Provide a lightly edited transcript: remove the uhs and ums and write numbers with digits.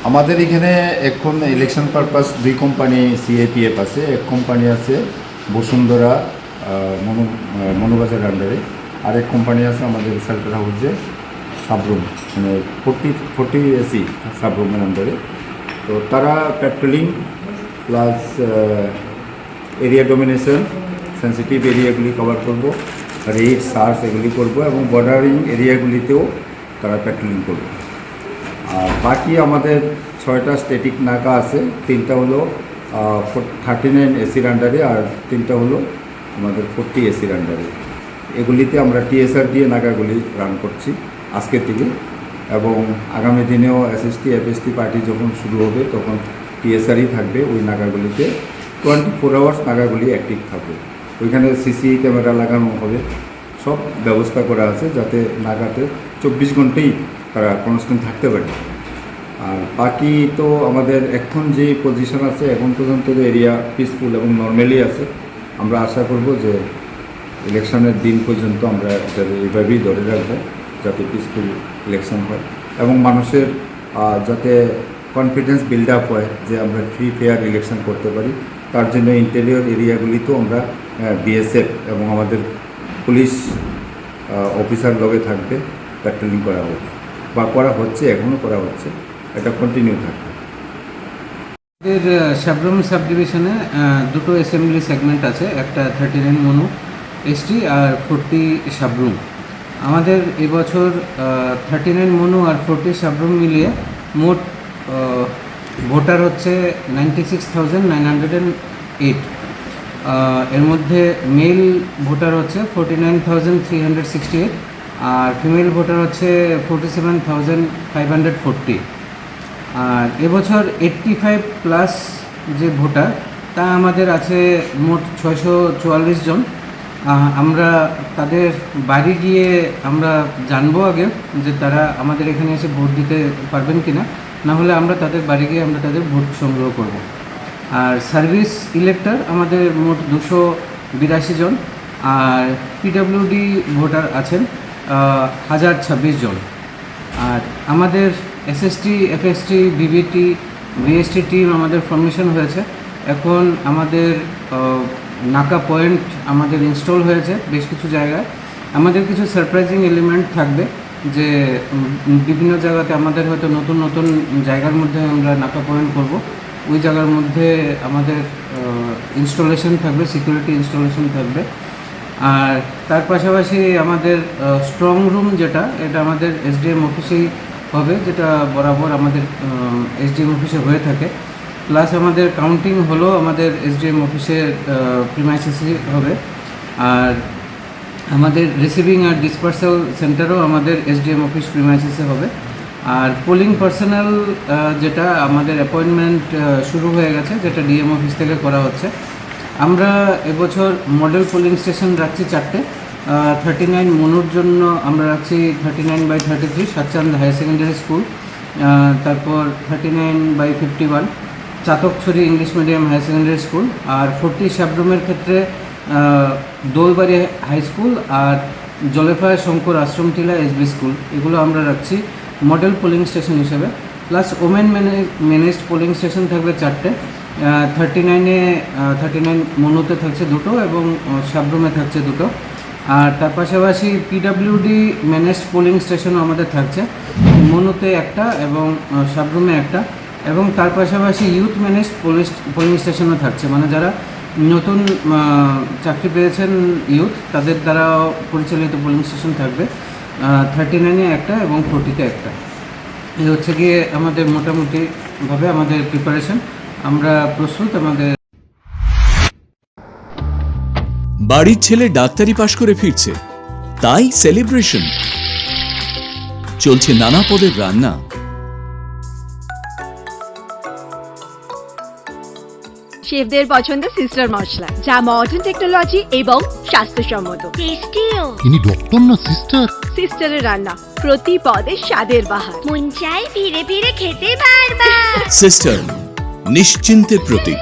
আমাদের এখানে এখন ইলেকশন পারপাস দুই কোম্পানি সিএপিএফ আছে, এক কোম্পানি আছে বসুন্ধরা মনোবাজার আন্ডারে, আরেক কোম্পানি আছে আমাদের সেল্টার হাউসে সাবরুম, মানে 40 এসি সাবরুমের আন্ডারে। তো তারা patrolling plus area domination, sensitive এরিয়াগুলি কভার করব, রেড সার্চ এগুলি করব, এবং বর্ডারিং এরিয়াগুলিতেও তারা পেট্রোলিং করবে। আর বাকি আমাদের 6টা স্ট্যাটিক নাকা আছে, 3টা হলো 39 এসির আন্ডারে, আর 3টা হলো আমাদের 40 এসির আন্ডারে। এগুলিতে আমরা টিএসআর দিয়ে নাকাগুলি রান করছি আজকে থেকে, এবং আগামী দিনেও এসএসটি এফএসটি পার্টি যখন শুরু হবে তখন টিএসআরই থাকবে ওই নাকাগুলিতে। 24 আওয়ার্স নাকাগুলি অ্যাক্টিভ থাকবে, ওইখানে সিসি ক্যামেরা লাগানো হবে, সব ব্যবস্থা করা আছে যাতে নাকাতে 24 ঘন্টাই তারা কনস্ট্যান্ট থাকতে পারে। আর বাকি তো আমাদের এখন যে পজিশন আছে এখন পর্যন্ত এরিয়া পিসফুল এবং নর্মালি আছে। আমরা আশা করব যে ইলেকশনের দিন পর্যন্ত আমরা এটা এইভাবেই ধরে রাখবো যাতে পিসফুল ইলেকশন হয় এবং মানুষের যাতে কনফিডেন্স বিল্ড আপ হয় যে আমরা ফ্রি ফেয়ার ইলেকশন করতে পারি। তার জন্য ইন্টেরিয়র এরিয়াগুলিতেও আমরা বিএসএফ এবং আমাদের পুলিশ অফিসার লগে থাকবে, পেট্রোলিং করা হবে বা করা হচ্ছে, এখনও করা হচ্ছে, এটা কন্টিনিউ থাকবে। আমাদের সাবরুম সাব ডিভিশনে দুটো অ্যাসেম্বলি সেগমেন্ট আছে, একটা 39 মনু এসটি আর 40 সাবরুম। আমাদের এবছর 39 মনু আর 40 সাবরুম মিলিয়ে মোট ভোটার হচ্ছে 96,908। এর মধ্যে মেল ভোটার হচ্ছে 49,368 আর ফিমেল ভোটার হচ্ছে 47,540। আর এবছর 85+ যে ভোটার তা আমাদের আছে মোট 644 জন। আমরা তাদের বাড়ি গিয়ে আমরা জানবো আগে যে তারা আমাদের এখানে এসে ভোট দিতে পারবেন কিনা, না হলে আমরা তাদের বাড়ি গিয়ে আমরা তাদের ভোট সংগ্রহ করব। আর সার্ভিস ইলেক্টর আমাদের মোট 282 জন, আর পিডব্লিউডি ভোটার আছেন 1026 জন। আর আমাদের SST FST BBT BST team আমাদের ফর্মেশন হয়েছে। এখন আমাদের নাকা পয়েন্ট আমাদের ইনস্টল হয়েছে বেশ কিছু জায়গায়। আমাদের কিছু সারপ্রাইজিং এলিমেন্ট থাকবে যে বিভিন্ন জায়গাতে আমাদের হয়তো নতুন নতুন জায়গার মধ্যে আমরা নাকা পয়েন্ট করব, ওই জায়গার মধ্যে আমাদের ইনস্টলেশন থাকবে, সিকিউরিটি ইনস্টলেশন থাকবে। আর তার পাশাপাশি আমাদের স্ট্রং রুম যেটা, এটা আমাদের এসডিএম অফিসেই হবে, যেটা বরাবর আমাদের এসডিএম অফিসে হয়ে থাকে। প্লাস আমাদের কাউন্টিং হলো আমাদের এসডিএম অফিসের প্রিমাইসেসই হবে। আর আমাদের রিসিভিং আর ডিসপার্সাল সেন্টারও আমাদের এসডিএম অফিস প্রিমাইসেসে হবে। আর পোলিং পার্সোনাল যেটা আমাদের অ্যাপয়েন্টমেন্ট শুরু হয়ে গেছে, যেটা ডিএম অফিস থেকে করা হচ্ছে। আমরা এবছর মডেল পোলিং স্টেশন রাখছি 4টে। 39 মনুর জন্য আমরা রাখছি 39/33 সাতচান্দ হায়ার সেকেন্ডারি স্কুল, তারপর 39/51 Chatakchhari English medium higher secondary school, আর 40 সাবরুমের ক্ষেত্রে দোলবাড়ি হাই স্কুল আর জলেফায়া শঙ্কর আশ্রম টিলা এসবি স্কুল, এগুলো আমরা রাখছি মডেল পোলিং স্টেশন হিসেবে। Plus women managed polling station থাকবে 4টে। 39 মনুতে থাকছে 2টো এবং সাবরুমে থাকছে 2টো। আর তার পাশাপাশি পিডব্লিউডি ম্যানেজড পোলিং স্টেশনও আমাদের থাকছে, মনুতে একটা এবং সাবরুমে একটা। এবং তার পাশাপাশি ইউথ ম্যানেজড পোলিং স্টেশনও থাকছে, মানে যারা নতুন চাকরি পেয়েছেন ইউথ, তাদের দ্বারা পরিচালিত পোলিং স্টেশন থাকবে। 39-এ একটা এবং 40-তে একটা। এই হচ্ছে গিয়ে আমাদের মোটামুটিভাবে আমাদের প্রিপারেশন, আমরা প্রস্তুত। আমাদের বাড়ির ছেলে ডাক্তারি পাশ করে ফিরছে, তাই সেলিব্রেশন চলছে, নানা পদের রান্না। শেফদের পছন্দ সিস্টার মশলা, যা মডার্ন টেকনোলজি এবং স্বাস্থ্যসম্মত। টেস্টিও। ইনি ডক্টর না সিস্টার? সিস্টারের রান্না প্রতি পদে স্বাদের বাহার, মন চাই ফিরে ফিরে খেতে বারবার। সিস্টার নিশ্চিন্তের প্রতীক।